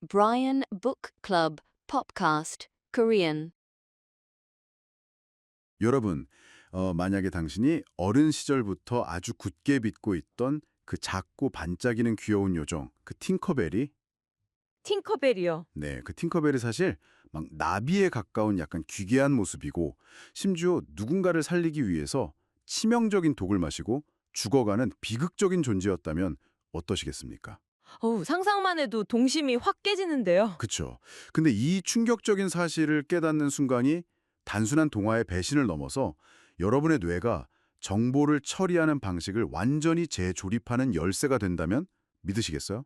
Brian Book Club Popcast Korean. 여러분, 만약에 당신이 어린 시절부터 아주 굳게 믿고 있던 그 작고 반짝이는 귀여운 요정, 그 팅커벨이, 팅커벨이요. 네, 그 팅커벨이 사실 막 나비에 가까운 약간 기괴한 모습이고, 심지어 누군가를 살리기 위해서 치명적인 독을 마시고 죽어가는 비극적인 존재였다면 어떠시겠습니까? 상상만 해도 동심이 확 깨지는데요. 그쵸. 근데 이 충격적인 사실을 깨닫는 순간이 단순한 동화의 배신을 넘어서 여러분의 뇌가 정보를 처리하는 방식을 완전히 재조립하는 열쇠가 된다면 믿으시겠어요?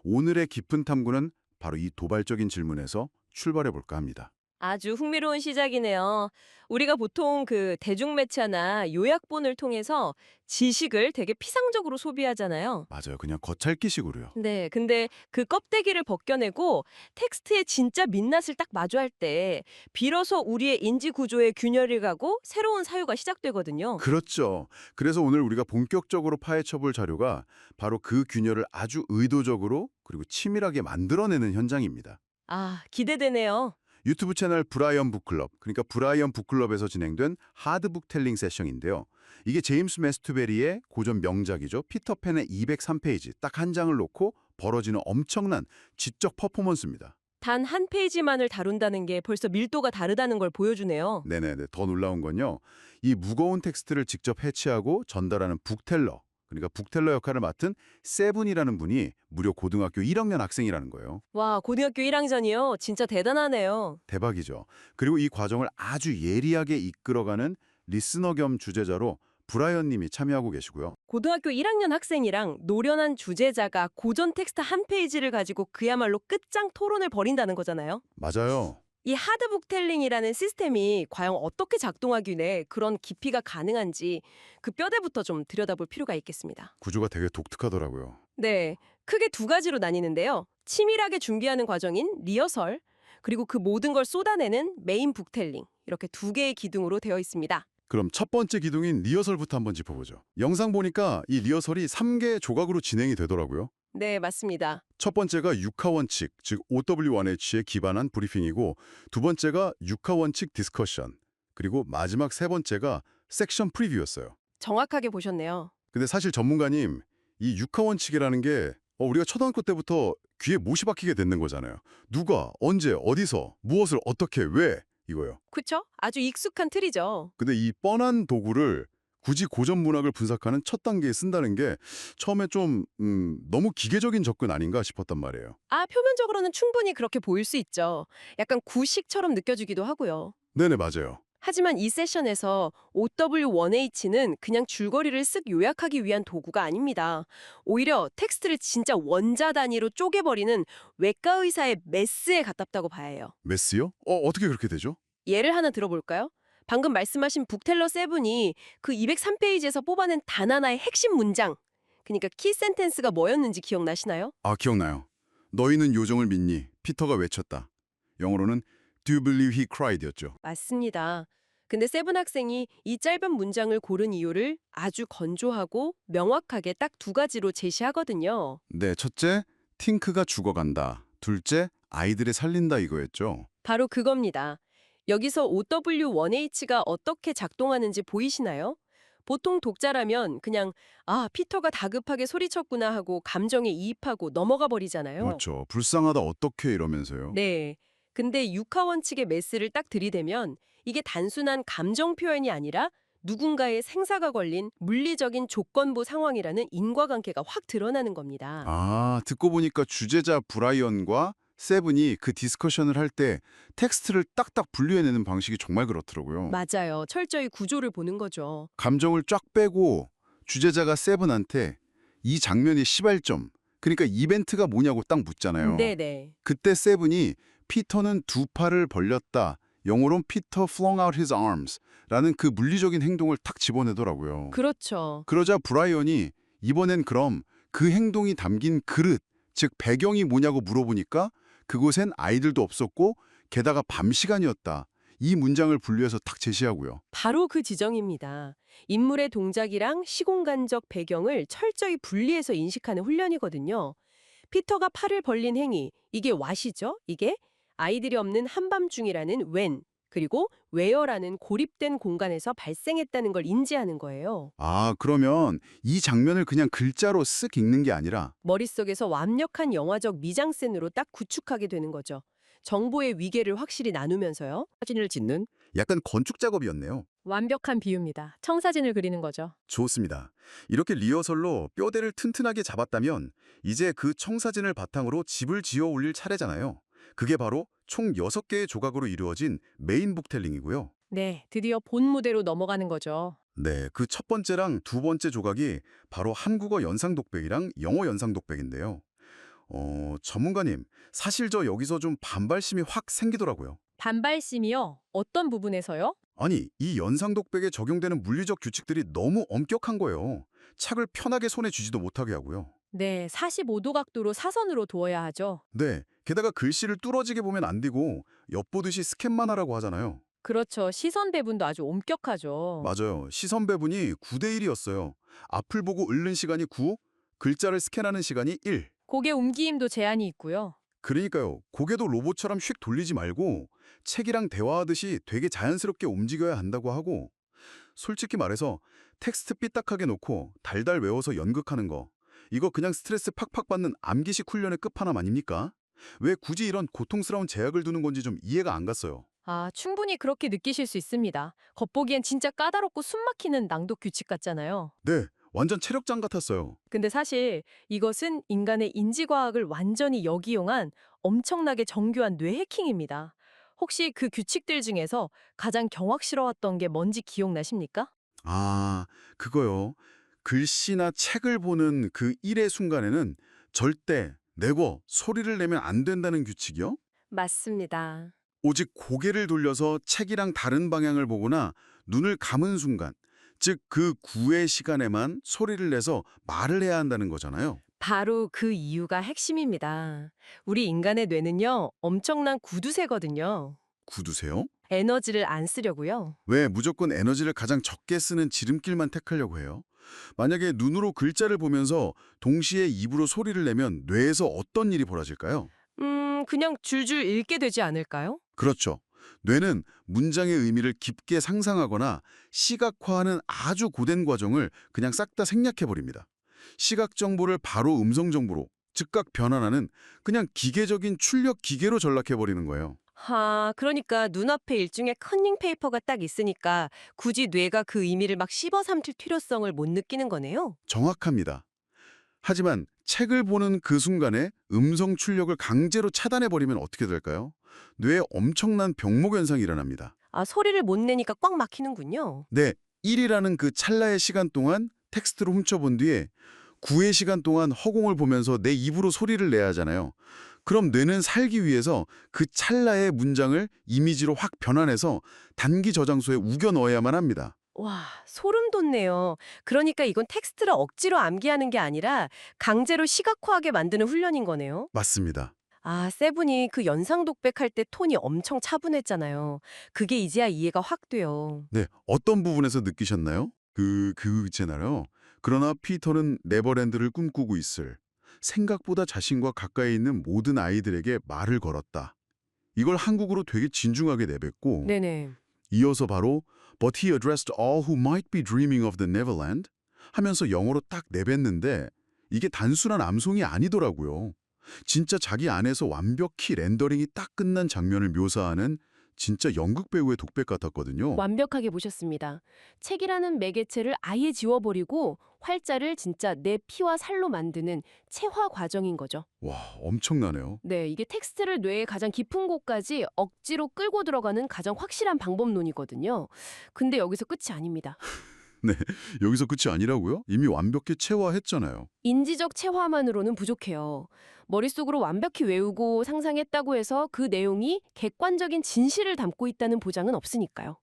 오늘의 깊은 탐구는 바로 이 도발적인 질문에서 출발해 볼까 합니다. 아주 흥미로운 시작이네요. 우리가 보통 그 대중매체나 요약본을 통해서 지식을 되게 피상적으로 소비하잖아요. 맞아요. 그냥 겉핥기식으로요. 네, 근데 그 껍데기를 벗겨내고 텍스트의 진짜 민낯을 딱 마주할 때 비로소 우리의 인지 구조에 균열이 가고 새로운 사유가 시작되거든요. 그렇죠. 그래서 오늘 우리가 본격적으로 파헤쳐 볼 자료가 바로 그 균열을 아주 의도적으로 그리고 치밀하게 만들어내는 현장입니다. 아, 기대되네요. 유튜브 채널 브라이언 북클럽, 그러니까 브라이언 북클럽에서 진행된 하드북 텔링 세션인데요. 이게 제임스 매스투베리의 고전 명작이죠. 피터팬의 203페이지 딱 한 장을 놓고 벌어지는 엄청난 지적 퍼포먼스입니다. 단 한 페이지만을 다룬다는 게 벌써 밀도가 다르다는 걸 보여주네요. 네네네. 더 놀라운 건요. 이 무거운 텍스트를 직접 해치하고 전달하는 북텔러, 그러니까 북텔러 역할을 맡은 세븐이라는 분이 무려 고등학교 1학년 학생이라는 거예요. 와, 고등학교 1학년이요? 진짜 대단하네요. 대박이죠. 그리고 이 과정을 아주 예리하게 이끌어가는 리스너 겸 주제자로 브라이언 님이 참여하고 계시고요. 고등학교 1학년 학생이랑 노련한 주제자가 고전 텍스트 한 페이지를 가지고 그야말로 끝장 토론을 벌인다는 거잖아요. 맞아요. 이 하드북텔링이라는 시스템이 과연 어떻게 작동하길래 그런 깊이가 가능한지 그 뼈대부터 좀 들여다볼 필요가 있겠습니다. 구조가 되게 독특하더라고요. 네, 크게 두 가지로 나뉘는데요. 치밀하게 준비하는 과정인 리허설, 그리고 그 모든 걸 쏟아내는 메인 북텔링, 이렇게 두 개의 기둥으로 되어 있습니다. 그럼 첫 번째 기둥인 리허설부터 한번 짚어보죠. 영상 보니까 이 리허설이 3개 조각으로 진행이 되더라고요. 네, 맞습니다. 첫 번째가 육하 원칙, 즉 OW1H에 기반한 브리핑이고 두 번째가 육하 원칙 디스커션, 그리고 마지막 세 번째가 섹션 프리뷰였어요. 정확하게 보셨네요. 근데 사실 전문가님, 이 육하 원칙이라는 게 우리가 초등학교 때부터 귀에 못이 박히게 됐는 거잖아요. 누가, 언제, 어디서, 무엇을, 어떻게, 왜 이거요. 그쵸? 아주 익숙한 틀이죠. 근데 이 뻔한 도구를 굳이 고전 문학을 분석하는 첫 단계에 쓴다는 게 처음에 좀 너무 기계적인 접근 아닌가 싶었단 말이에요. 아, 표면적으로는 충분히 그렇게 보일 수 있죠. 약간 구식처럼 느껴지기도 하고요. 네네, 맞아요. 하지만 이 세션에서 OW1H는 그냥 줄거리를 쓱 요약하기 위한 도구가 아닙니다. 오히려 텍스트를 진짜 원자 단위로 쪼개버리는 외과 의사의 메스에 가깝다고 봐야 해요. 메스요? 어떻게 그렇게 되죠? 예를 하나 들어볼까요? 방금 말씀하신 북텔러 세븐이 그 203페이지에서 뽑아낸 단 하나의 핵심 문장, 그러니까 키 센텐스가 뭐였는지 기억나시나요? 아, 기억나요. 너희는 요정을 믿니? 피터가 외쳤다. 영어로는 Do you believe he cried였죠. 맞습니다. 근데 세븐 학생이 이 짧은 문장을 고른 이유를 아주 건조하고 명확하게 딱 두 가지로 제시하거든요. 네, 첫째, 팅크가 죽어간다. 둘째, 아이들을 살린다 이거였죠. 바로 그겁니다. 여기서 OW1H가 어떻게 작동하는지 보이시나요? 보통 독자라면 그냥 아, 피터가 다급하게 소리쳤구나 하고 감정에 이입하고 넘어가 버리잖아요. 그렇죠. 불쌍하다 어떻게 이러면서요. 네. 근데 육하 원칙의 메스를 딱 들이대면 이게 단순한 감정 표현이 아니라 누군가의 생사가 걸린 물리적인 조건부 상황이라는 인과관계가 확 드러나는 겁니다. 아, 듣고 보니까 주제자 브라이언과 세븐이 그 디스커션을 할 때 텍스트를 딱딱 분류해내는 방식이 정말 그렇더라고요. 맞아요. 철저히 구조를 보는 거죠. 감정을 쫙 빼고 주제자가 세븐한테 이 장면의 시발점, 그러니까 이벤트가 뭐냐고 딱 묻잖아요. 네네. 그때 세븐이 피터는 두 팔을 벌렸다. 영어로는 Peter flung out his arms 라는 그 물리적인 행동을 탁 집어내더라고요. 그렇죠. 그러자 브라이언이 이번엔 그럼 그 행동이 담긴 그릇, 즉 배경이 뭐냐고 물어보니까 그곳엔 아이들도 없었고 게다가 밤 시간이었다. 이 문장을 분류해서 탁 제시하고요. 바로 그 지정입니다. 인물의 동작이랑 시공간적 배경을 철저히 분리해서 인식하는 훈련이거든요. 피터가 팔을 벌린 행위, 이게 what이죠? 이게 아이들이 없는 한밤중이라는 when, 그리고 where라는 고립된 공간에서 발생했다는 걸 인지하는 거예요. 아, 그러면 이 장면을 그냥 글자로 쓱 읽는 게 아니라 머릿속에서 완벽한 영화적 미장센으로 딱 구축하게 되는 거죠. 정보의 위계를 확실히 나누면서요. 사진을 짓는 약간 건축 작업이었네요. 완벽한 비유입니다. 청사진을 그리는 거죠. 좋습니다. 이렇게 리허설로 뼈대를 튼튼하게 잡았다면 이제 그 청사진을 바탕으로 집을 지어 올릴 차례잖아요. 그게 바로 총 6개의 조각으로 이루어진 메인 북텔링이고요. 네, 드디어 본 무대로 넘어가는 거죠. 네, 그 첫 번째랑 두 번째 조각이 바로 한국어 연상독백이랑 영어 연상독백인데요. 전문가님, 사실 저 여기서 좀 반발심이 확 생기더라고요. 반발심이요? 어떤 부분에서요? 아니, 이 연상독백에 적용되는 물리적 규칙들이 너무 엄격한 거예요. 책을 편하게 손에 쥐지도 못하게 하고요. 네, 45도 각도로 사선으로 두어야 하죠. 네, 게다가 글씨를 뚫어지게 보면 안 되고 엿보듯이 스캔만 하라고 하잖아요. 그렇죠. 시선 배분도 아주 엄격하죠. 맞아요. 시선 배분이 9대 1이었어요. 앞을 보고 읽는 시간이 9, 글자를 스캔하는 시간이 1. 고개 움직임도 제한이 있고요. 그러니까요. 고개도 로봇처럼 휙 돌리지 말고 책이랑 대화하듯이 되게 자연스럽게 움직여야 한다고 하고, 솔직히 말해서 텍스트 삐딱하게 놓고 달달 외워서 연극하는 거, 이거 그냥 스트레스 팍팍 받는 암기식 훈련의 끝판왕 아닙니까? 왜 굳이 이런 고통스러운 제약을 두는 건지 좀 이해가 안 갔어요. 아, 충분히 그렇게 느끼실 수 있습니다. 겉보기엔 진짜 까다롭고 숨막히는 낭독 규칙 같잖아요. 네, 완전 체력장 같았어요. 근데 사실 이것은 인간의 인지과학을 완전히 역이용한 엄청나게 정교한 뇌 해킹입니다. 혹시 그 규칙들 중에서 가장 경악스러웠던 게 뭔지 기억나십니까? 아, 그거요. 글씨나 책을 보는 그 일의 순간에는 절대 내고 소리를 내면 안 된다는 규칙이요? 맞습니다. 오직 고개를 돌려서 책이랑 다른 방향을 보거나 눈을 감은 순간, 즉 그 구의 시간에만 소리를 내서 말을 해야 한다는 거잖아요. 바로 그 이유가 핵심입니다. 우리 인간의 뇌는요, 엄청난 구두쇠거든요. 구두세요? 에너지를 안 쓰려고요. 왜 무조건 에너지를 가장 적게 쓰는 지름길만 택하려고 해요? 만약에 눈으로 글자를 보면서 동시에 입으로 소리를 내면 뇌에서 어떤 일이 벌어질까요? 그냥 줄줄 읽게 되지 않을까요? 그렇죠. 뇌는 문장의 의미를 깊게 상상하거나 시각화하는 아주 고된 과정을 그냥 싹 다 생략해버립니다. 시각 정보를 바로 음성 정보로 즉각 변환하는 그냥 기계적인 출력 기계로 전락해버리는 거예요. 그러니까 눈앞에 일종의 커닝 페이퍼가 딱 있으니까 굳이 뇌가 그 의미를 막 씹어삼킬 필요성을 못 느끼는 거네요. 정확합니다. 하지만 책을 보는 그 순간에 음성 출력을 강제로 차단해버리면 어떻게 될까요? 뇌에 엄청난 병목 현상이 일어납니다. 아, 소리를 못 내니까 꽉 막히는군요. 네, 1이라는 그 찰나의 시간 동안 텍스트로 훔쳐본 뒤에 9의 시간 동안 허공을 보면서 내 입으로 소리를 내야 하잖아요. 그럼 뇌는 살기 위해서 그 찰나의 문장을 이미지로 확 변환해서 단기 저장소에 우겨 넣어야만 합니다. 와, 소름 돋네요. 그러니까 이건 텍스트를 억지로 암기하는 게 아니라 강제로 시각화하게 만드는 훈련인 거네요. 맞습니다. 아, 세븐이 그 연상독백할 때 톤이 엄청 차분했잖아요. 그게 이제야 이해가 확 돼요. 네, 어떤 부분에서 느끼셨나요? 있잖아요. 그러나 피터는 네버랜드를 꿈꾸고 있을. 생각보다 자신과 가까이 있는 모든 아이들에게 말을 걸었다. 이걸 한국어로 되게 진중하게 내뱉고 네네. 이어서 바로 But he addressed all who might be dreaming of the Neverland 하면서 영어로 딱 내뱉는데 이게 단순한 암송이 아니더라고요. 진짜 자기 안에서 완벽히 렌더링이 딱 끝난 장면을 묘사하는 진짜 연극 배우의 독백 같았거든요. 완벽하게 보셨습니다. 책이라는 매개체를 아예 지워버리고 활자를 진짜 내 피와 살로 만드는 체화 과정인 거죠. 와, 엄청나네요. 네, 이게 텍스트를 뇌의 가장 깊은 곳까지 억지로 끌고 들어가는 가장 확실한 방법론이거든요. 근데 여기서 끝이 아닙니다. 네, 여기서 끝이 아니라고요? 이미 완벽히 체화했잖아요. 인지적 체화만으로는 부족해요. 머릿속으로 완벽히 외우고 상상했다고 해서 그 내용이 객관적인 진실을 담고 있다는 보장은 없으니까요.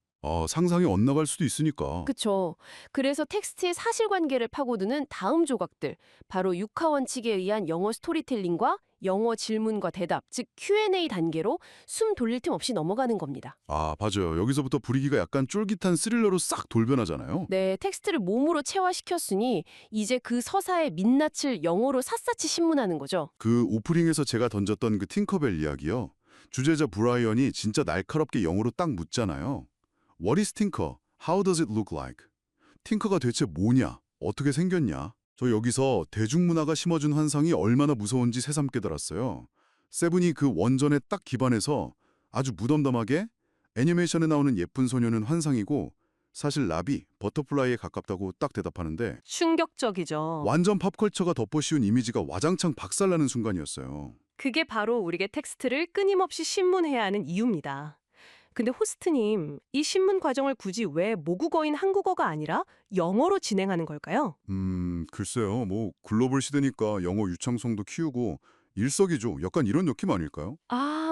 상상이 엇나갈 수도 있으니까. 그쵸. 그래서 텍스트의 사실관계를 파고드는 다음 조각들, 바로 육하 원칙에 의한 영어 스토리텔링과 영어 질문과 대답, 즉 Q&A 단계로 숨 돌릴 틈 없이 넘어가는 겁니다. 아, 맞아요. 여기서부터 분위기가 약간 쫄깃한 스릴러로 싹 돌변하잖아요. 네, 텍스트를 몸으로 체화시켰으니 이제 그 서사의 민낯을 영어로 샅샅이 신문하는 거죠. 그 오프닝에서 제가 던졌던 그 팅커벨 이야기요. 주제자 브라이언이 진짜 날카롭게 영어로 딱 묻잖아요. What is Tinker? How does it look like? 팅커가 대체 뭐냐? 어떻게 생겼냐? 저 여기서 대중문화가 심어준 환상이 얼마나 무서운지 새삼 깨달았어요. 세븐이 그 원전에 딱 기반해서 아주 무덤덤하게 애니메이션에 나오는 예쁜 소녀는 환상이고 사실 라비, 버터플라이에 가깝다고 딱 대답하는데 충격적이죠. 완전 팝컬처가 덮어씌운 이미지가 와장창 박살나는 순간이었어요. 그게 바로 우리게 텍스트를 끊임없이 신문해야 하는 이유입니다. 근데 호스트님, 이 신문 과정을 굳이 왜 모국어인 한국어가 아니라 영어로 진행하는 걸까요? 글쎄요. 뭐 글로벌 시대니까 영어 유창성도 키우고 일석이조 약간 이런 느낌 아닐까요?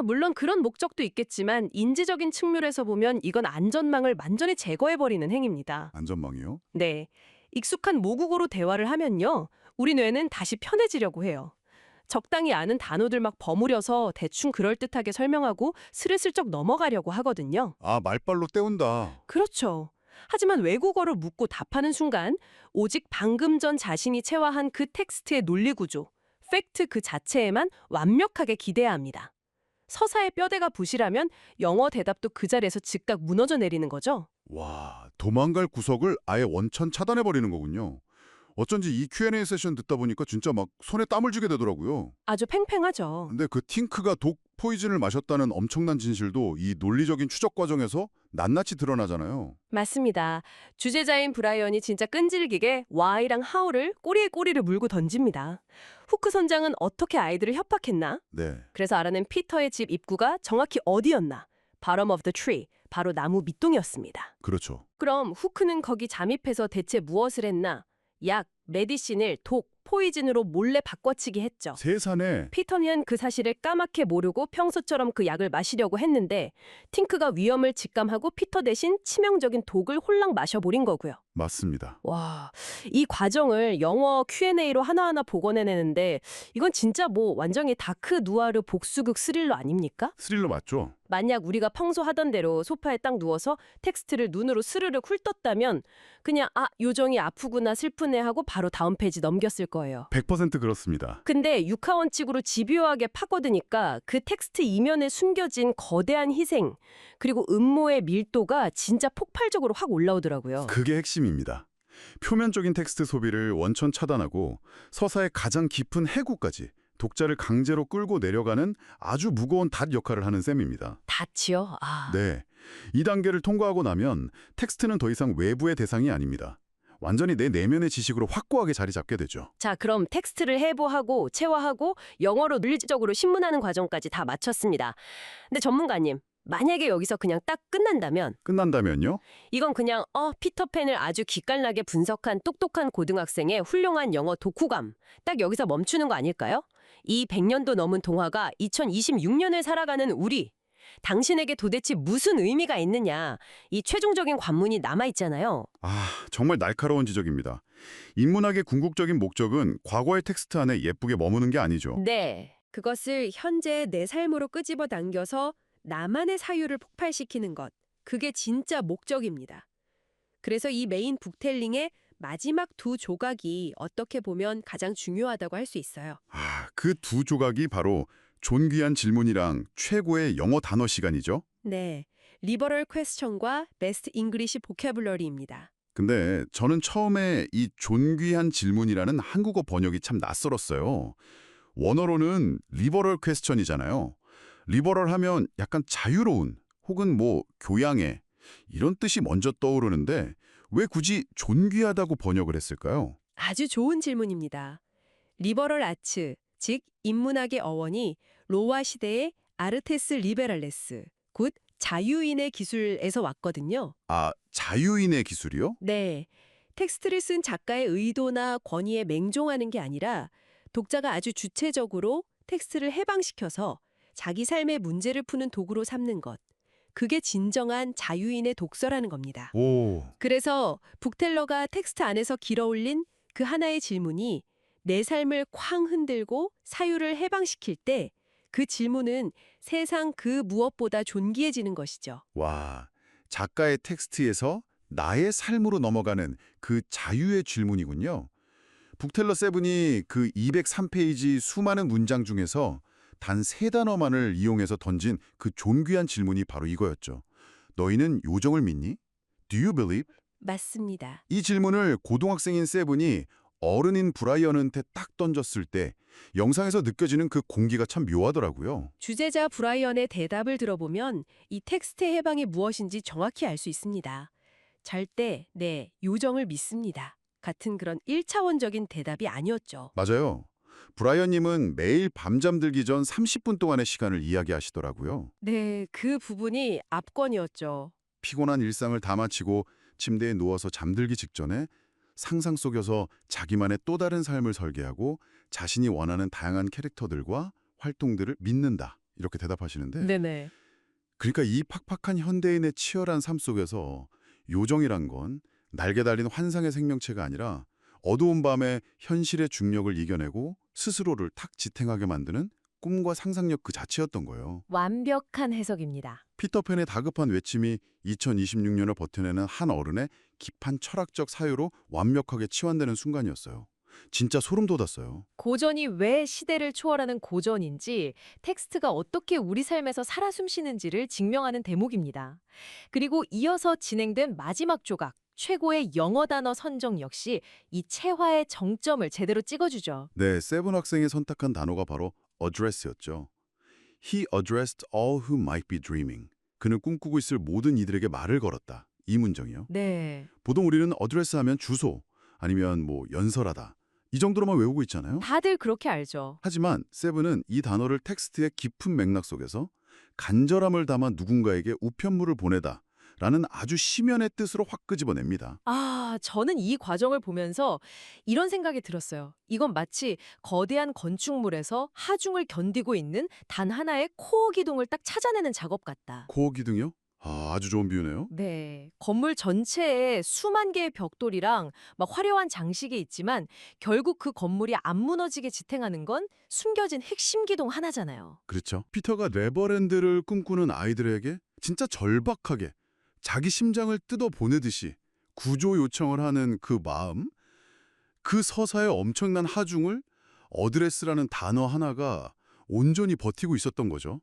물론 그런 목적도 있겠지만 인지적인 측면에서 보면 이건 안전망을 완전히 제거해버리는 행위입니다. 안전망이요? 네, 익숙한 모국어로 대화를 하면요. 우리 뇌는 다시 편해지려고 해요. 적당히 아는 단어들 막 버무려서 대충 그럴듯하게 설명하고 스르슬쩍 넘어가려고 하거든요. 아, 말빨로 때운다. 그렇죠. 하지만 외국어로 묻고 답하는 순간 오직 방금 전 자신이 체화한 그 텍스트의 논리 구조, 팩트 그 자체에만 완벽하게 기대야 합니다. 서사의 뼈대가 부실하면 영어 대답도 그 자리에서 즉각 무너져 내리는 거죠. 와, 도망갈 구석을 아예 원천 차단해버리는 거군요. 어쩐지 이 Q&A 세션 듣다 보니까 진짜 막 손에 땀을 쥐게 되더라고요. 아주 팽팽하죠. 근데 그 팅크가 독 포이즌을 마셨다는 엄청난 진실도 이 논리적인 추적 과정에서 낱낱이 드러나잖아요. 맞습니다. 주제자인 브라이언이 진짜 끈질기게 Why랑 How를 꼬리에 꼬리를 물고 던집니다. 후크 선장은 어떻게 아이들을 협박했나? 네. 그래서 알아낸 피터의 집 입구가 정확히 어디였나? Bottom of the tree, 바로 나무 밑동이었습니다. 그렇죠. 그럼 후크는 거기 잠입해서 대체 무엇을 했나? 약, 메디신을 독, 포이즌으로 몰래 바꿔치기 했죠. 세상에. 피터는 그 사실을 까맣게 모르고 평소처럼 그 약을 마시려고 했는데 팅크가 위험을 직감하고 피터 대신 치명적인 독을 홀랑 마셔버린 거고요. 맞습니다. 와, 이 과정을 영어 Q&A로 하나하나 복원해내는데 이건 진짜 뭐 완전히 다크 누아르 복수극 스릴러 아닙니까? 스릴러 맞죠? 만약 우리가 평소 하던 대로 소파에 딱 누워서 텍스트를 눈으로 스르르 훑었다면 그냥 요정이 아프구나 슬프네 하고 바로 다음 페이지 넘겼을 거예요. 100% 그렇습니다. 근데 육하원칙으로 집요하게 파고드니까 그 텍스트 이면에 숨겨진 거대한 희생 그리고 음모의 밀도가 진짜 폭발적으로 확 올라오더라고요. 그게 핵심입니다. 표면적인 텍스트 소비를 원천 차단하고 서사의 가장 깊은 해구까지 독자를 강제로 끌고 내려가는 아주 무거운 닷 역할을 하는 셈입니다. 닷이요? 네. 이 단계를 통과하고 나면 텍스트는 더 이상 외부의 대상이 아닙니다. 완전히 내 내면의 지식으로 확고하게 자리 잡게 되죠. 자, 그럼 텍스트를 해부하고 체화하고 영어로 물리적으로 신문하는 과정까지 다 마쳤습니다. 근데 전문가님, 만약에 여기서 그냥 딱 끝난다면요? 이건 그냥 피터팬을 아주 기깔나게 분석한 똑똑한 고등학생의 훌륭한 영어 독후감 딱 여기서 멈추는 거 아닐까요? 이 100년도 넘은 동화가 2026년을 살아가는 우리 당신에게 도대체 무슨 의미가 있느냐 이 최종적인 관문이 남아있잖아요. 정말 날카로운 지적입니다. 인문학의 궁극적인 목적은 과거의 텍스트 안에 예쁘게 머무는 게 아니죠. 네, 그것을 현재의 내 삶으로 끄집어 당겨서 나만의 사유를 폭발시키는 것, 그게 진짜 목적입니다. 그래서 이 메인 북텔링의 마지막 두 조각이 어떻게 보면 가장 중요하다고 할 수 있어요. 그 두 조각이 바로 존귀한 질문이랑 최고의 영어 단어 시간이죠. 네, 리버럴 퀘스천과 베스트 잉글리시 보캐블러리입니다. 근데 저는 처음에 이 존귀한 질문이라는 한국어 번역이 참 낯설었어요. 원어로는 리버럴 퀘스천이잖아요. 리버럴 하면 약간 자유로운 혹은 뭐 교양의 이런 뜻이 먼저 떠오르는데 왜 굳이 존귀하다고 번역을 했을까요? 아주 좋은 질문입니다. 리버럴 아츠, 즉 인문학의 어원이 로마 시대의 아르테스 리베랄레스, 곧 자유인의 기술에서 왔거든요. 자유인의 기술이요? 네, 텍스트를 쓴 작가의 의도나 권위에 맹종하는 게 아니라 독자가 아주 주체적으로 텍스트를 해방시켜서 자기 삶의 문제를 푸는 도구로 삼는 것. 그게 진정한 자유인의 독서라는 겁니다. 오, 그래서 북텔러가 텍스트 안에서 길어올린 그 하나의 질문이 내 삶을 쾅 흔들고 사유를 해방시킬 때 그 질문은 세상 그 무엇보다 존귀해지는 것이죠. 와, 작가의 텍스트에서 나의 삶으로 넘어가는 그 자유의 질문이군요. 북텔러 세븐이 그 203페이지 수많은 문장 중에서 단 3단어만을 이용해서 던진 그 존귀한 질문이 바로 이거였죠. 너희는 요정을 믿니? Do you believe? 맞습니다. 이 질문을 고등학생인 세븐이 어른인 브라이언한테 딱 던졌을 때 영상에서 느껴지는 그 공기가 참 묘하더라고요. 주제자 브라이언의 대답을 들어보면 이 텍스트의 해방이 무엇인지 정확히 알 수 있습니다. 잘 때, 네, 요정을 믿습니다. 같은 그런 1차원적인 대답이 아니었죠. 맞아요. 브라이언님은 매일 밤 잠들기 전 30분 동안의 시간을 이야기하시더라고요. 네, 그 부분이 압권이었죠. 피곤한 일상을 다 마치고 침대에 누워서 잠들기 직전에 상상 속에서 자기만의 또 다른 삶을 설계하고 자신이 원하는 다양한 캐릭터들과 활동들을 믿는다. 이렇게 대답하시는데 네네. 그러니까 이 팍팍한 현대인의 치열한 삶 속에서 요정이란 건 날개 달린 환상의 생명체가 아니라 어두운 밤에 현실의 중력을 이겨내고 스스로를 탁 지탱하게 만드는 꿈과 상상력 그 자체였던 거예요. 완벽한 해석입니다. 피터팬의 다급한 외침이 2026년을 버텨내는 한 어른의 깊은 철학적 사유로 완벽하게 치환되는 순간이었어요. 진짜 소름 돋았어요. 고전이 왜 시대를 초월하는 고전인지, 텍스트가 어떻게 우리 삶에서 살아 숨쉬는지를 증명하는 대목입니다. 그리고 이어서 진행된 마지막 조각, 최고의 영어 단어 선정 역시 이 체화의 정점을 제대로 찍어주죠. 네, 세븐 학생이 선택한 단어가 바로 address였죠. He addressed all who might be dreaming. 그는 꿈꾸고 있을 모든 이들에게 말을 걸었다. 이 문장이요. 네. 보통 우리는 address 하면 주소, 아니면 연설하다. 이 정도로만 외우고 있잖아요. 다들 그렇게 알죠. 하지만 세븐은 이 단어를 텍스트의 깊은 맥락 속에서 간절함을 담아 누군가에게 우편물을 보내다 라는 아주 심연의 뜻으로 확 끄집어냅니다. 저는 이 과정을 보면서 이런 생각이 들었어요. 이건 마치 거대한 건축물에서 하중을 견디고 있는 단 하나의 코어 기둥을 딱 찾아내는 작업 같다. 코어 기둥이요? 아주 좋은 비유네요. 네, 건물 전체에 수만 개의 벽돌이랑 막 화려한 장식이 있지만 결국 그 건물이 안 무너지게 지탱하는 건 숨겨진 핵심 기둥 하나잖아요. 그렇죠. 피터가 네버랜드를 꿈꾸는 아이들에게 진짜 절박하게 자기 심장을 뜯어 보내듯이 구조 요청을 하는 그 마음, 그 서사의 엄청난 하중을 어드레스라는 단어 하나가 온전히 버티고 있었던 거죠.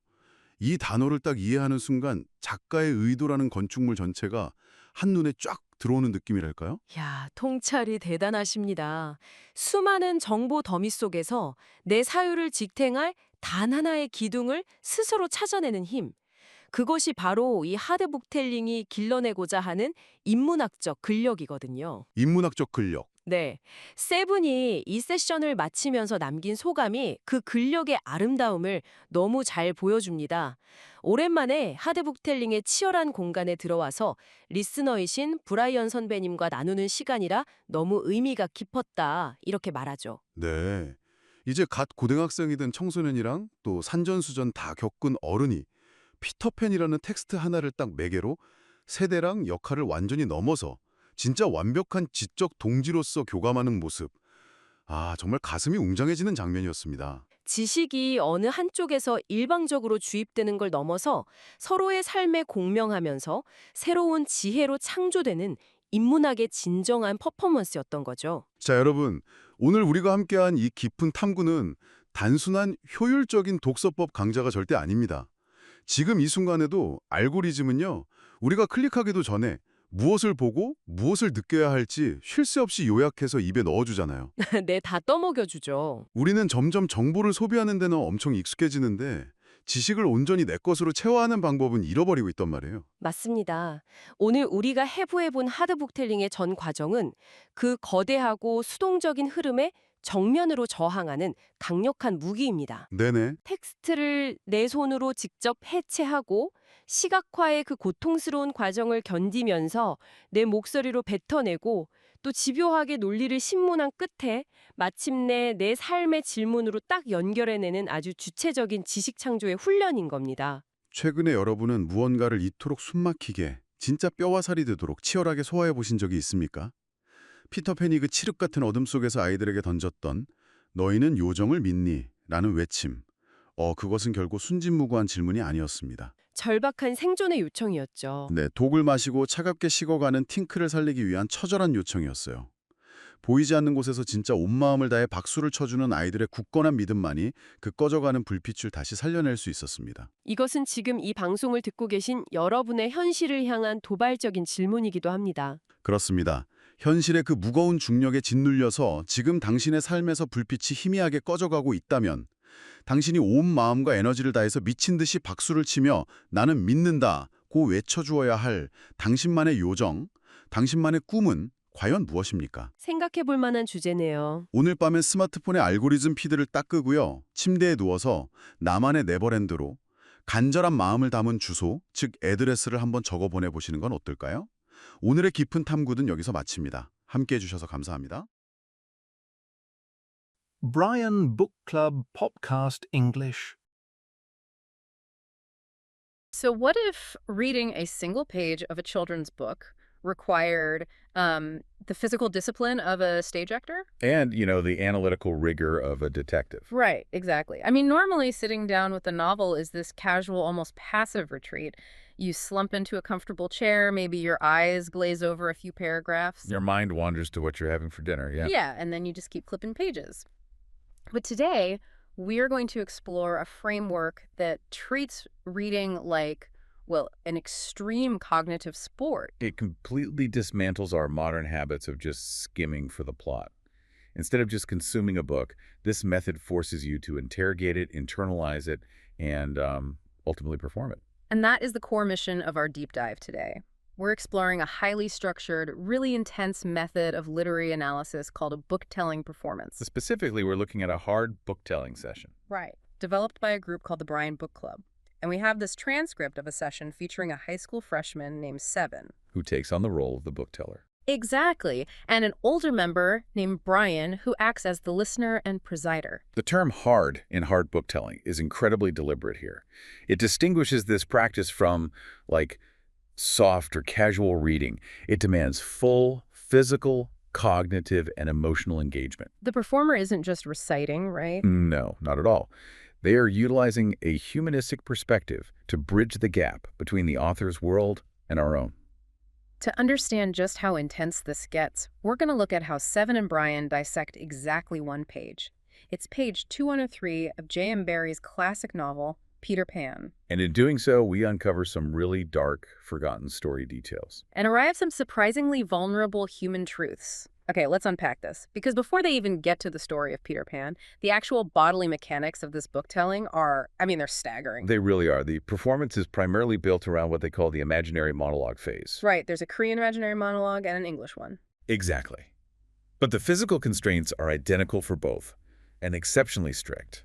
이 단어를 딱 이해하는 순간 작가의 의도라는 건축물 전체가 한눈에 쫙 들어오는 느낌이랄까요? 야, 통찰이 대단하십니다. 수많은 정보 더미 속에서 내 사유를 지탱할 단 하나의 기둥을 스스로 찾아내는 힘. 그것이 바로 이 하드북텔링이 길러내고자 하는 인문학적 근력이거든요. 인문학적 근력. 네. 세븐이 이 세션을 마치면서 남긴 소감이 그 근력의 아름다움을 너무 잘 보여줍니다. 오랜만에 하드북텔링의 치열한 공간에 들어와서 리스너이신 브라이언 선배님과 나누는 시간이라 너무 의미가 깊었다. 이렇게 말하죠. 네. 이제 갓 고등학생이든 청소년이랑 또 산전수전 다 겪은 어른이 피터팬이라는 텍스트 하나를 딱 매개로 세대랑 역할을 완전히 넘어서 진짜 완벽한 지적 동지로서 교감하는 모습. 정말 가슴이 웅장해지는 장면이었습니다. 지식이 어느 한쪽에서 일방적으로 주입되는 걸 넘어서 서로의 삶에 공명하면서 새로운 지혜로 창조되는 인문학의 진정한 퍼포먼스였던 거죠. 자, 여러분. 오늘 우리가 함께한 이 깊은 탐구는 단순한 효율적인 독서법 강좌가 절대 아닙니다. 지금 이 순간에도 알고리즘은요, 우리가 클릭하기도 전에 무엇을 보고 무엇을 느껴야 할지 쉴 새 없이 요약해서 입에 넣어주잖아요. 네, 다 떠먹여주죠. 우리는 점점 정보를 소비하는 데는 엄청 익숙해지는데 지식을 온전히 내 것으로 체화하는 방법은 잃어버리고 있단 말이에요. 맞습니다. 오늘 우리가 해부해본 하드북텔링의 전 과정은 그 거대하고 수동적인 흐름에 정면으로 저항하는 강력한 무기입니다. 네네. 텍스트를 내 손으로 직접 해체하고 시각화의 그 고통스러운 과정을 견디면서 내 목소리로 뱉어내고 또 집요하게 논리를 신문한 끝에 마침내 내 삶의 질문으로 딱 연결해내는 아주 주체적인 지식 창조의 훈련인 겁니다. 최근에 여러분은 무언가를 이토록 숨막히게 진짜 뼈와 살이 되도록 치열하게 소화해 보신 적이 있습니까? 피터팬이 그 칠흑 같은 어둠 속에서 아이들에게 던졌던 너희는 요정을 믿니? 라는 외침. 그것은 결국 순진무구한 질문이 아니었습니다. 절박한 생존의 요청이었죠. 네, 독을 마시고 차갑게 식어가는 팅크를 살리기 위한 처절한 요청이었어요. 보이지 않는 곳에서 진짜 온 마음을 다해 박수를 쳐주는 아이들의 굳건한 믿음만이 그 꺼져가는 불빛을 다시 살려낼 수 있었습니다. 이것은 지금 이 방송을 듣고 계신 여러분의 현실을 향한 도발적인 질문이기도 합니다. 그렇습니다. 현실의 그 무거운 중력에 짓눌려서 지금 당신의 삶에서 불빛이 희미하게 꺼져가고 있다면 당신이 온 마음과 에너지를 다해서 미친 듯이 박수를 치며 나는 믿는다고 외쳐주어야 할 당신만의 요정, 당신만의 꿈은 과연 무엇입니까? 생각해 볼 만한 주제네요. 오늘 밤엔 스마트폰의 알고리즘 피드를 딱 끄고요. 침대에 누워서 나만의 네버랜드로 간절한 마음을 담은 주소, 즉 애드레스를 한번 적어 보내보시는 건 어떨까요? 오늘의 깊은 탐구는 여기서 마칩니다. 함께해 주셔서 감사합니다. Brian Book Club Podcast English. So, what if reading a single page of a children's book required the physical discipline of a stage actor? And, the analytical rigor of a detective. Right, exactly. I mean, normally sitting down with a novel is this casual, almost passive retreat. You slump into a comfortable chair, maybe your eyes glaze over a few paragraphs. Your mind wanders to what you're having for dinner, yeah. Yeah, and then you just keep flipping pages. But today, we're going to explore a framework that treats reading like, well, an extreme cognitive sport. It completely dismantles our modern habits of just skimming for the plot. Instead of just consuming a book, this method forces you to interrogate it, internalize it, and ultimately perform it. And that is the core mission of our deep dive today. We're exploring a highly structured, really intense method of literary analysis called a book-telling performance. Specifically, we're looking at a hard book-telling session. Right. Developed by a group called the Brian Book Club. And we have this transcript of a session featuring a high school freshman named Seven. Who takes on the role of the book teller. Exactly. And an older member named Brian who acts as the listener and presider. The term hard in hard book telling is incredibly deliberate here. It distinguishes this practice from, soft or casual reading. It demands full, physical, cognitive, and emotional engagement. The performer isn't just reciting, right? No, not at all. They are utilizing a humanistic perspective to bridge the gap between the author's world and our own. To understand just how intense this gets, we're going to look at how Seven and Brian dissect exactly one page. It's page 203 of J.M. Barrie's classic novel, Peter Pan. And in doing so, we uncover some really dark, forgotten story details. And arrive some surprisingly vulnerable human truths. Okay, let's unpack this. Because before they even get to the story of Peter Pan, the actual bodily mechanics of this book telling are, they're staggering. They really are. The performance is primarily built around what they call the imaginary monologue phase. Right, there's a Korean imaginary monologue and an English one. Exactly. But the physical constraints are identical for both, and exceptionally strict.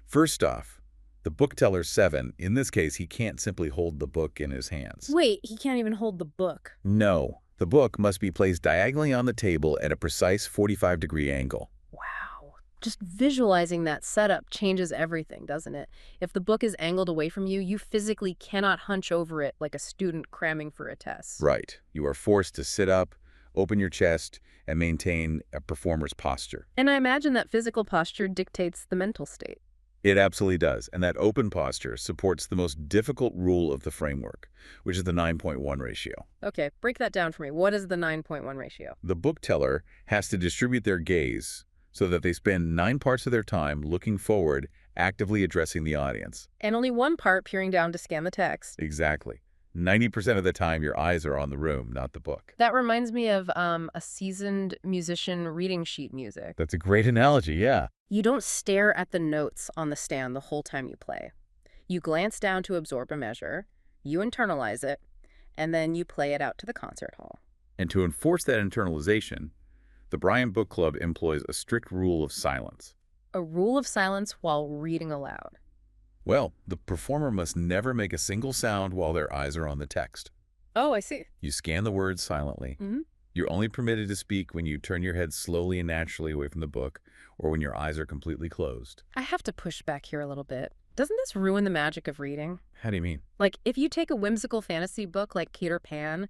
First off, the book teller Seven, in this case, he can't simply hold the book in his hands. Wait, he can't even hold the book. No. The book must be placed diagonally on the table at a precise 45-degree angle. Wow. Just visualizing that setup changes everything, doesn't it? If the book is angled away from you, you physically cannot hunch over it like a student cramming for a test. Right. You are forced to sit up, open your chest, and maintain a performer's posture. And I imagine that physical posture dictates the mental state. It absolutely does, and that open posture supports the most difficult rule of the framework, which is the 9.1 ratio. Okay, break that down for me. What is the 9.1 ratio? The book teller has to distribute their gaze so that they spend 9 parts of their time looking forward, actively addressing the audience. And only one part peering down to scan the text. Exactly. 90% of the time, your eyes are on the room, not the book. That reminds me of a seasoned musician reading sheet music. That's a great analogy, yeah. You don't stare at the notes on the stand the whole time you play. You glance down to absorb a measure, you internalize it, and then you play it out to the concert hall. And to enforce that internalization, the Brian Book Club employs a strict rule of silence. A rule of silence while reading aloud. Well, the performer must never make a single sound while their eyes are on the text. Oh, I see. You scan the words silently. You're only permitted to speak when you turn your head slowly and naturally away from the book, or when your eyes are completely closed. I have to push back here a little bit. Doesn't this ruin the magic of reading? How do you mean? Like, if you take a whimsical fantasy book like Peter Pan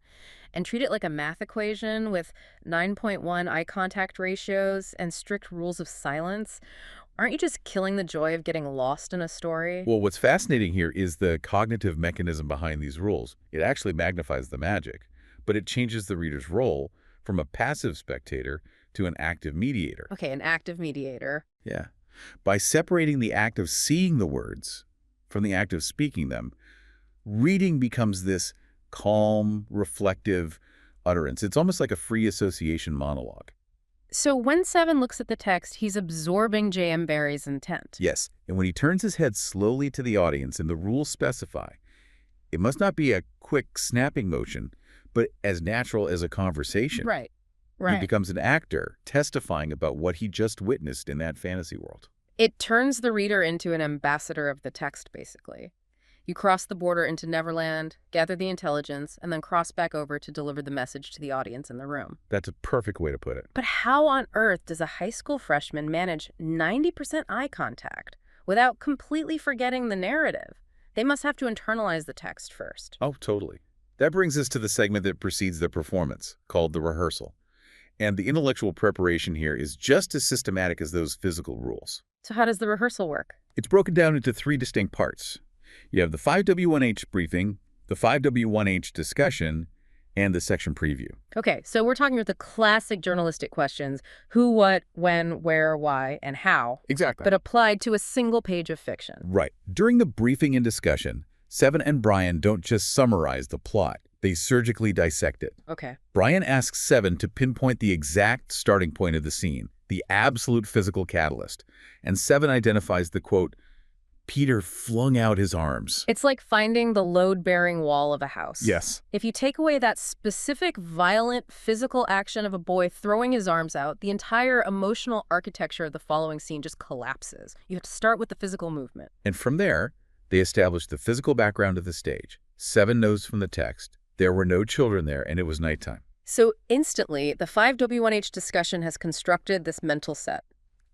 and treat it like a math equation with 9.1 eye contact ratios and strict rules of silence, aren't you just killing the joy of getting lost in a story? Well, what's fascinating here is the cognitive mechanism behind these rules. It actually magnifies the magic, but it changes the reader's role from a passive spectator to an active mediator. Okay, an active mediator. Yeah. By separating the act of seeing the words from the act of speaking them, reading becomes this calm, reflective utterance. It's almost like a free association monologue. So when Seven looks at the text, he's absorbing J.M. Barrie's intent. Yes, and when he turns his head slowly to the audience and the rules specify, it must not be a quick snapping motion, but as natural as a conversation. Right. He becomes an actor testifying about what he just witnessed in that fantasy world. It turns the reader into an ambassador of the text, basically. You cross the border into Neverland, gather the intelligence, and then cross back over to deliver the message to the audience in the room. That's a perfect way to put it. But how on earth does a high school freshman manage 90% eye contact without completely forgetting the narrative? They must have to internalize the text first. Oh, totally. That brings us to the segment that precedes the performance, called the rehearsal. And the intellectual preparation here is just as systematic as those physical rules. So how does the rehearsal work? It's broken down into 3 distinct parts. You have the 5W1H briefing, the 5W1H discussion, and the section preview. Okay, so we're talking about the classic journalistic questions: who, what, when, where, why, and how, Exactly. but applied to a single page of fiction. Right. During the briefing and discussion, Seven and Brian don't just summarize the plot. They surgically dissect it. Okay. Brian asks Seven to pinpoint the exact starting point of the scene, the absolute physical catalyst. And Seven identifies the, quote, Peter flung out his arms. It's like finding the load-bearing wall of a house. Yes. If you take away that specific, violent, physical action of a boy throwing his arms out, the entire emotional architecture of the following scene just collapses. You have to start with the physical movement. And from there, they establish the physical background of the stage. Seven knows from the text there were no children there, and it was nighttime. So instantly, the 5W1H discussion has constructed this mental set.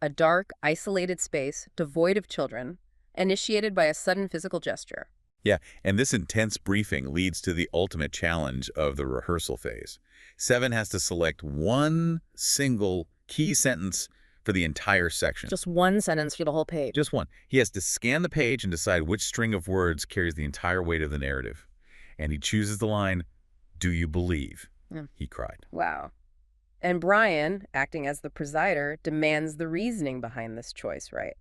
A dark, isolated space, devoid of children, initiated by a sudden physical gesture. Yeah, and this intense briefing leads to the ultimate challenge of the rehearsal phase. Seven has to select one single key sentence for the entire section. Just one sentence for the whole page. Just one. He has to scan the page and decide which string of words carries the entire weight of the narrative. And he chooses the line, "Do you believe?" He cried. Wow. And Brian, acting as the presider, demands the reasoning behind this choice, right?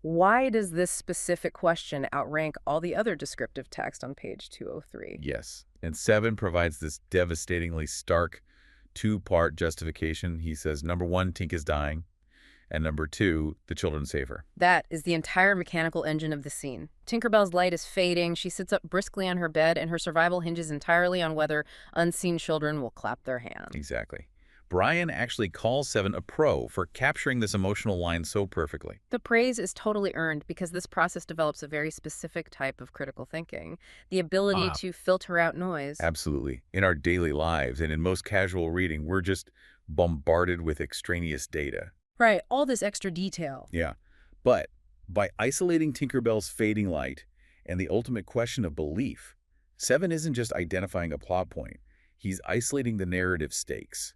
Why does this specific question outrank all the other descriptive text on page 203? Yes. And Seven provides this devastatingly stark 2-part justification. He says, number 1, Tink is dying. And number 2, the children save her. That is the entire mechanical engine of the scene. Tinkerbell's light is fading, she sits up briskly on her bed, and her survival hinges entirely on whether unseen children will clap their hands. Exactly. Brian actually calls Seven a pro for capturing this emotional line so perfectly. The praise is totally earned because this process develops a very specific type of critical thinking, the ability to filter out noise. Absolutely. In our daily lives and in most casual reading, we're just bombarded with extraneous data. Right, all this extra detail. Yeah. But by isolating Tinkerbell's fading light and the ultimate question of belief, Seven isn't just identifying a plot point. He's isolating the narrative stakes.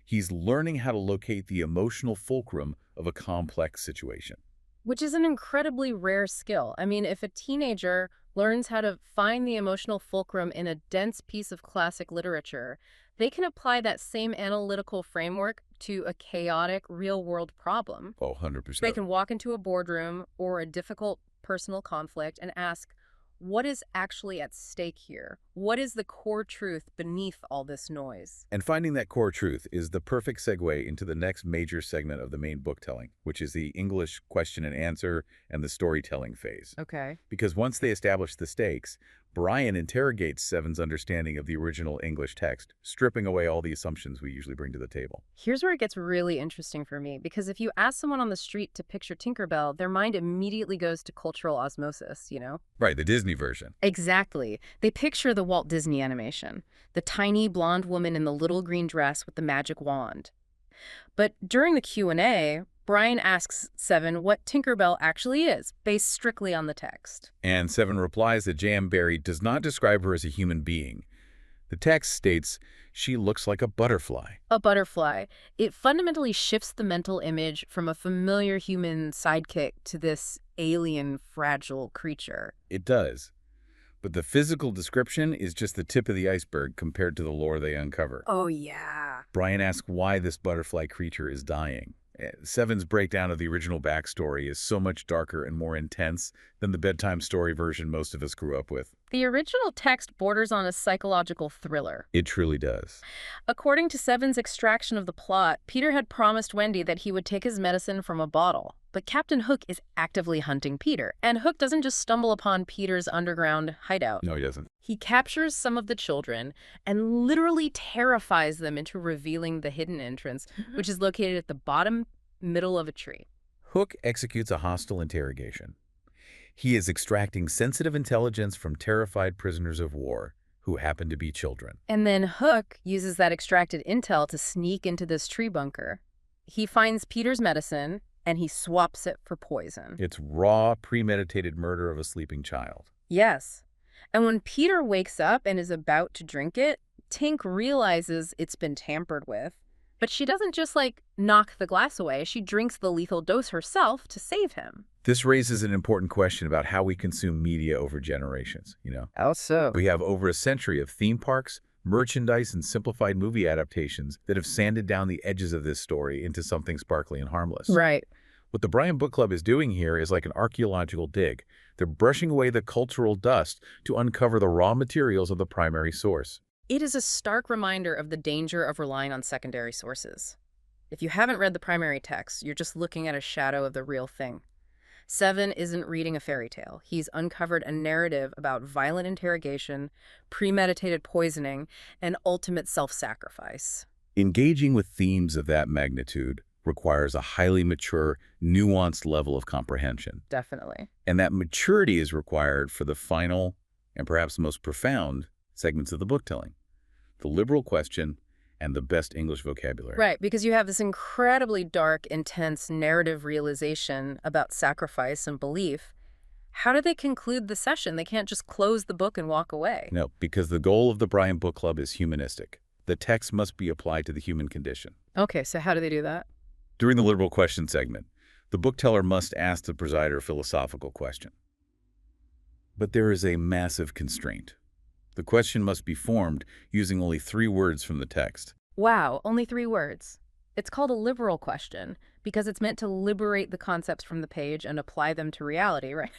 He's learning how to locate the emotional fulcrum of a complex situation. Which is an incredibly rare skill. I mean, if a teenager learns how to find the emotional fulcrum in a dense piece of classic literature, they can apply that same analytical framework to a chaotic, real-world problem. Oh, 100%. They can walk into a boardroom or a difficult personal conflict and ask, what is actually at stake here? What is the core truth beneath all this noise? And finding that core truth is the perfect segue into the next major segment of the main book telling, which is the English question and answer and the storytelling phase. Okay. Because once they establish the stakes, Brian interrogates Seven's understanding of the original English text, stripping away all the assumptions we usually bring to the table. Here's where it gets really interesting for me, because if you ask someone on the street to picture Tinkerbell, their mind immediately goes to cultural osmosis, you know? Right, the Disney version. Exactly. They picture the Walt Disney animation, the tiny blonde woman in the little green dress with the magic wand. But during the Q&A, Brian asks Seven what Tinkerbell actually is, based strictly on the text. And Seven replies that J.M. Barrie does not describe her as a human being. The text states she looks like a butterfly. A butterfly. It fundamentally shifts the mental image from a familiar human sidekick to this alien, fragile creature. It does. But the physical description is just the tip of the iceberg compared to the lore they uncover. Oh, yeah. Brian asks why this butterfly creature is dying. Seven's breakdown of the original backstory is so much darker and more intense than the bedtime story version most of us grew up with. The original text borders on a psychological thriller. It truly does. According to Seven's extraction of the plot, Peter had promised Wendy that he would take his medicine from a bottle. But Captain Hook is actively hunting Peter, and Hook doesn't just stumble upon Peter's underground hideout. No, he doesn't. He captures some of the children and literally terrifies them into revealing the hidden entrance, which is located at the bottom middle of a tree. Hook executes a hostile interrogation. He is extracting sensitive intelligence from terrified prisoners of war who happen to be children. And then Hook uses that extracted intel to sneak into this tree bunker. He finds Peter's medicine, and he swaps it for poison. It's raw, premeditated murder of a sleeping child. Yes. And when Peter wakes up and is about to drink it, Tink realizes it's been tampered with. But she doesn't just, knock the glass away. She drinks the lethal dose herself to save him. This raises an important question about how we consume media over generations, How so? We have over a century of theme parks, merchandise, and simplified movie adaptations that have sanded down the edges of this story into something sparkly and harmless. Right. What the Brian Book Club is doing here is like an archaeological dig. They're brushing away the cultural dust to uncover the raw materials of the primary source. It is a stark reminder of the danger of relying on secondary sources. If you haven't read the primary text, you're just looking at a shadow of the real thing. Seven isn't reading a fairy tale. He's uncovered a narrative about violent interrogation, premeditated poisoning, and ultimate self-sacrifice. Engaging with themes of that magnitude requires a highly mature, nuanced level of comprehension. Definitely. And that maturity is required for the final, and perhaps most profound, segments of the book telling. The liberal question and the best English vocabulary. Right, because you have this incredibly dark, intense narrative realization about sacrifice and belief. How do they conclude the session? They can't just close the book and walk away. No, because the goal of the Brian Book Club is humanistic. The text must be applied to the human condition. Okay, so how do they do that? During the liberal question segment, the book teller must ask the presider a philosophical question. But there is a massive constraint. The question must be formed using only 3 words from the text. Wow, only 3 words. It's called a liberal question because it's meant to liberate the concepts from the page and apply them to reality, right?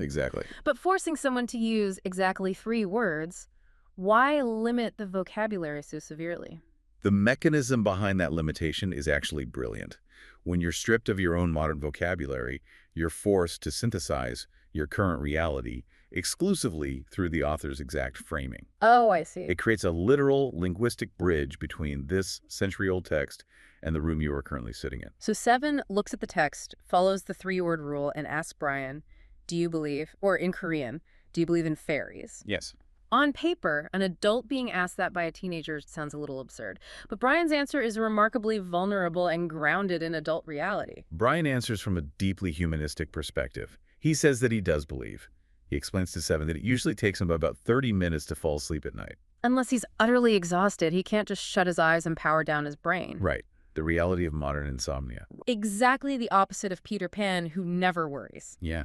Exactly. But forcing someone to use exactly 3 words, why limit the vocabulary so severely? The mechanism behind that limitation is actually brilliant. When you're stripped of your own modern vocabulary, you're forced to synthesize your current reality exclusively through the author's exact framing. Oh, I see. It creates a literal linguistic bridge between this century-old text and the room you are currently sitting in. So Seven looks at the text, follows the 3-word rule, and asks Brian, do you believe, or in Korean, do you believe in fairies? Yes. On paper, an adult being asked that by a teenager sounds a little absurd, but Brian's answer is remarkably vulnerable and grounded in adult reality. Brian answers from a deeply humanistic perspective. He says that he does believe. He explains to Seven that it usually takes him about 30 minutes to fall asleep at night. Unless he's utterly exhausted, he can't just shut his eyes and power down his brain. Right. The reality of modern insomnia. Exactly the opposite of Peter Pan, who never worries. Yeah.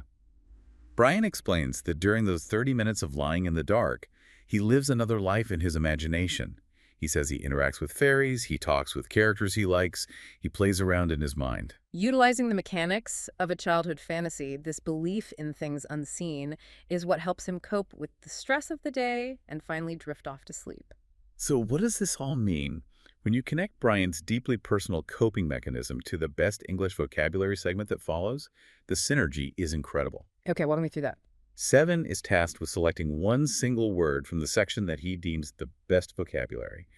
Brian explains that during those 30 minutes of lying in the dark, he lives another life in his imagination. He says he interacts with fairies, he talks with characters he likes, he plays around in his mind. Utilizing the mechanics of a childhood fantasy, this belief in things unseen is what helps him cope with the stress of the day and finally drift off to sleep. So what does this all mean? When you connect Brian's deeply personal coping mechanism to the best English vocabulary segment that follows, the synergy is incredible. Okay, walk me through that. Seven is tasked with selecting one single word from the section that he deems the best vocabulary,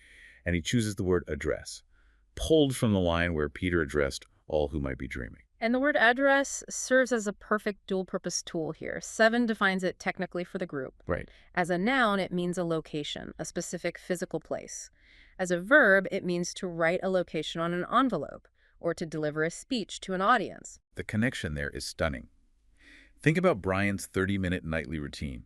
and he chooses the word address, pulled from the line where Peter addressed all who might be dreaming. And the word address serves as a perfect dual-purpose tool here. Seven defines it technically for the group. Right. As a noun, it means a location, a specific physical place. As a verb, it means to write a location on an envelope, or to deliver a speech to an audience. The connection there is stunning. Think about Brian's 30-minute nightly routine.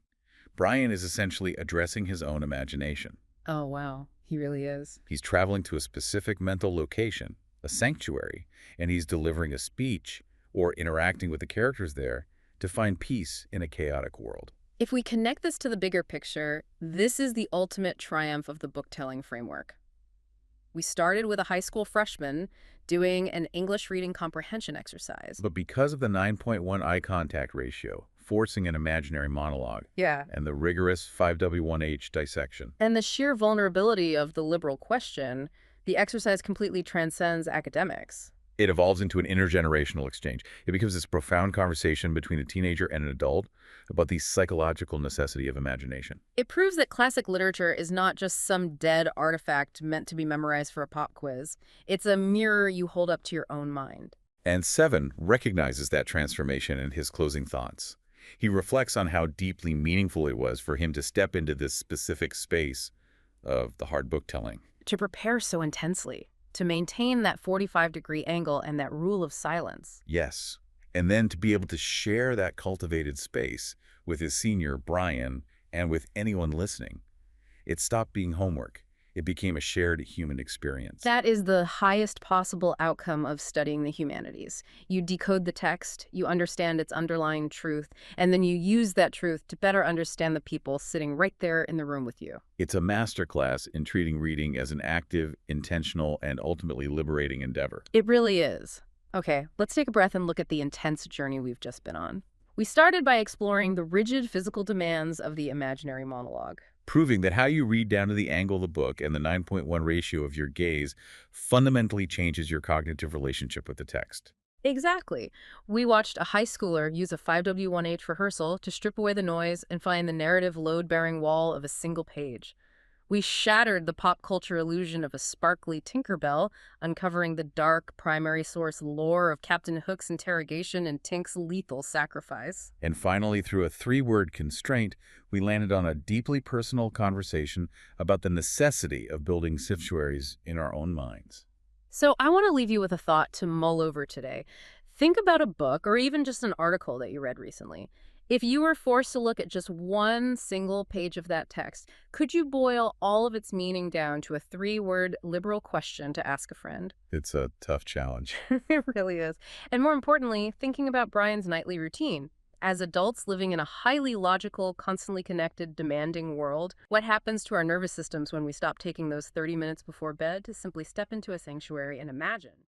Brian is essentially addressing his own imagination. Oh, wow. He really is. He's traveling to a specific mental location, a sanctuary, and he's delivering a speech or interacting with the characters there to find peace in a chaotic world. If we connect this to the bigger picture, this is the ultimate triumph of the book-telling framework. We started with a high school freshman doing an English reading comprehension exercise. But because of the 9.1 eye contact ratio, forcing an imaginary monologue, Yeah. and the rigorous 5W1H dissection, And the sheer vulnerability of the liberal question, the exercise completely transcends academics. it evolves into an intergenerational exchange. It becomes this profound conversation between a teenager and an adult about the psychological necessity of imagination. It proves that classic literature is not just some dead artifact meant to be memorized for a pop quiz. It's a mirror you hold up to your own mind. And Seven recognizes that transformation in his closing thoughts. He reflects on how deeply meaningful it was for him to step into this specific space of the hard book telling. To prepare so intensely, to maintain that 45-degree angle and that rule of silence. Yes. And then to be able to share that cultivated space with his senior, Brian, and with anyone listening. It stopped being homework. It became a shared human experience. That is the highest possible outcome of studying the humanities. You decode the text, you understand its underlying truth, and then you use that truth to better understand the people sitting right there in the room with you. It's a masterclass in treating reading as an active, intentional, and ultimately liberating endeavor. It really is. Okay, let's take a breath and look at the intense journey we've just been on. We started by exploring the rigid physical demands of the imaginary monologue. Proving that how you read down to the angle of the book and the 9.1 ratio of your gaze fundamentally changes your cognitive relationship with the text. Exactly. We watched a high schooler use a 5W1H rehearsal to strip away the noise and find the narrative load-bearing wall of a single page. We shattered the pop culture illusion of a sparkly Tinkerbell, uncovering the dark primary source lore of Captain Hook's interrogation and Tink's lethal sacrifice. And finally, through a 3-word constraint, we landed on a deeply personal conversation about the necessity of building sanctuaries in our own minds. So I want to leave you with a thought to mull over today. Think about a book or even just an article that you read recently. If you were forced to look at just one single page of that text, could you boil all of its meaning down to a 3-word liberal question to ask a friend? It's a tough challenge. It really is. And more importantly, thinking about Brian's nightly routine. As adults living in a highly logical, constantly connected, demanding world, what happens to our nervous systems when we stop taking those 30 minutes before bed to simply step into a sanctuary and imagine?